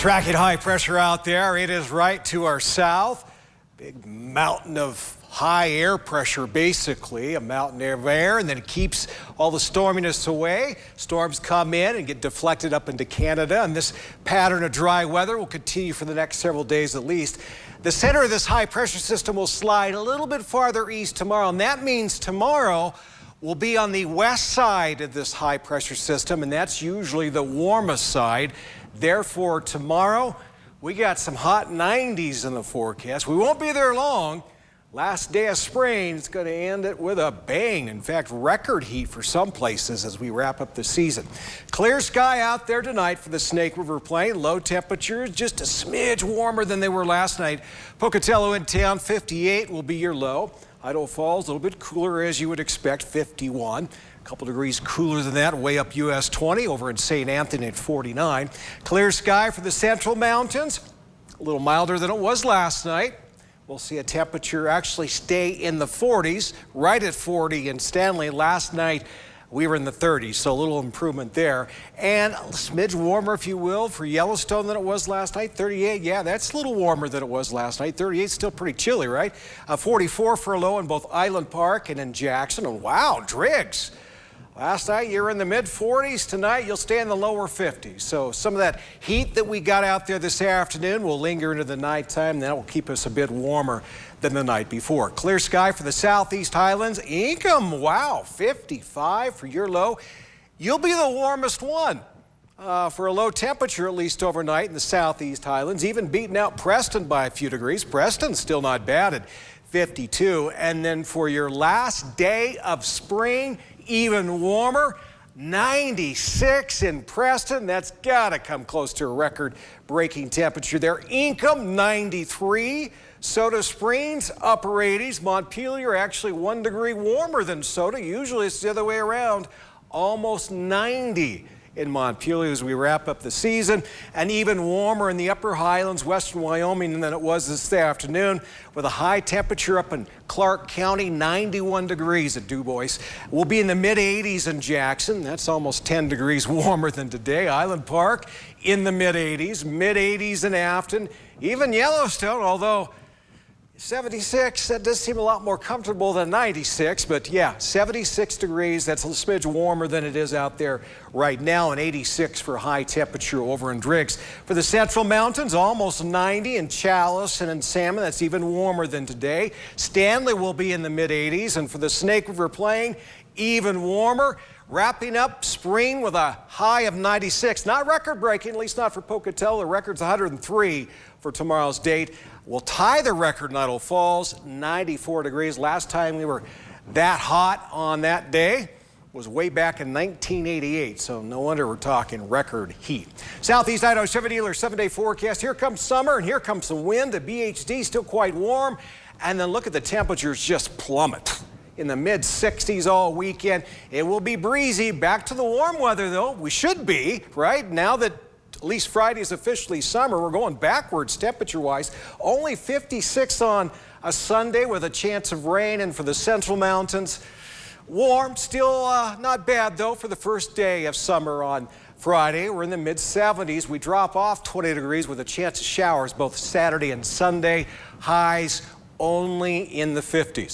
Tracking high pressure out there. It is right to our south. Big mountain of high air pressure, basically, a mountain of air, and then it keeps all the storminess away. Storms come in and get deflected up into Canada, and this pattern of dry weather will continue for the next several days at least. The center of this high pressure system will slide a little bit farther east tomorrow, and that means tomorrow will be on the west side of this high pressure system, and that's usually the warmest side. Therefore, tomorrow, we got some hot 90s in the forecast. We won't be there long. Last day of spring, it's going to end it with a bang. In fact, record heat for some places as we wrap up the season. Clear sky out there tonight for the Snake River Plain. Low temperatures, just a smidge warmer than they were last night. Pocatello in town, 58 will be your low. Idaho Falls, a little bit cooler as you would expect, 51. A couple degrees cooler than that, way up US 20 over in St. Anthony at 49. Clear sky for the Central Mountains, a little milder than it was last night. We'll see a temperature actually stay in the 40s, right at 40 in Stanley. Last night we were in the 30s, so a little improvement there. And a smidge warmer, if you will, for Yellowstone than it was last night. 38, yeah, that's a little warmer than it was last night. 38 still pretty chilly, right? 44 for a low in both Island Park and in Jackson. And wow, Driggs. Last night you were in the mid-40s. Tonight you'll stay in the lower 50s. So some of that heat that we got out there this afternoon will linger into the nighttime. That will keep us a bit warmer than the night before. Clear sky for the southeast highlands. Ingham, wow, 55 for your low. You'll be the warmest one for a low temperature, at least overnight in the southeast highlands. Even beating out Preston by a few degrees. Preston's still not bad at 52. And then for your last day of spring, even warmer, 96 in Preston. That's got to come close to a record-breaking temperature there. Ingham, 93. Soda Springs, upper 80s. Montpelier, actually 1 degree warmer than Soda. Usually it's the other way around. Almost 90 in Montpelier as we wrap up the season, and even warmer in the upper highlands, western Wyoming, than it was this afternoon, with a high temperature up in Clark County, 91 degrees at Dubois. We'll be in the mid-80s in Jackson. That's almost 10 degrees warmer than today. Island Park in the mid-80s in Afton, even Yellowstone, although 76, that does seem a lot more comfortable than 96, but yeah, 76 degrees, that's a smidge warmer than it is out there right now, and 86 for high temperature over in Driggs. For the Central Mountains, almost 90 in Chalice and in Salmon, that's even warmer than today. Stanley will be in the mid-80s, and for the Snake River Plain, even warmer. Wrapping up spring with a high of 96. Not record-breaking, at least not for Pocatello. The record's 103 for tomorrow's date. We'll tie the record in Idaho Falls, 94 degrees. Last time we were that hot on that day was way back in 1988, so no wonder we're talking record heat. Southeast Idaho Chevy dealer 7-day forecast. Here comes summer and here comes some wind. The BHD still quite warm, and then look at the temperatures just plummet. In the mid-60s all weekend. It will be breezy. Back to the warm weather, though. We should be, right? Now that at least Friday is officially summer, we're going backwards temperature-wise. Only 56 on a Sunday with a chance of rain. And for the Central Mountains, warm. Still not bad, though, for the first day of summer on Friday. We're in the mid-70s. We drop off 20 degrees with a chance of showers both Saturday and Sunday. Highs only in the 50s.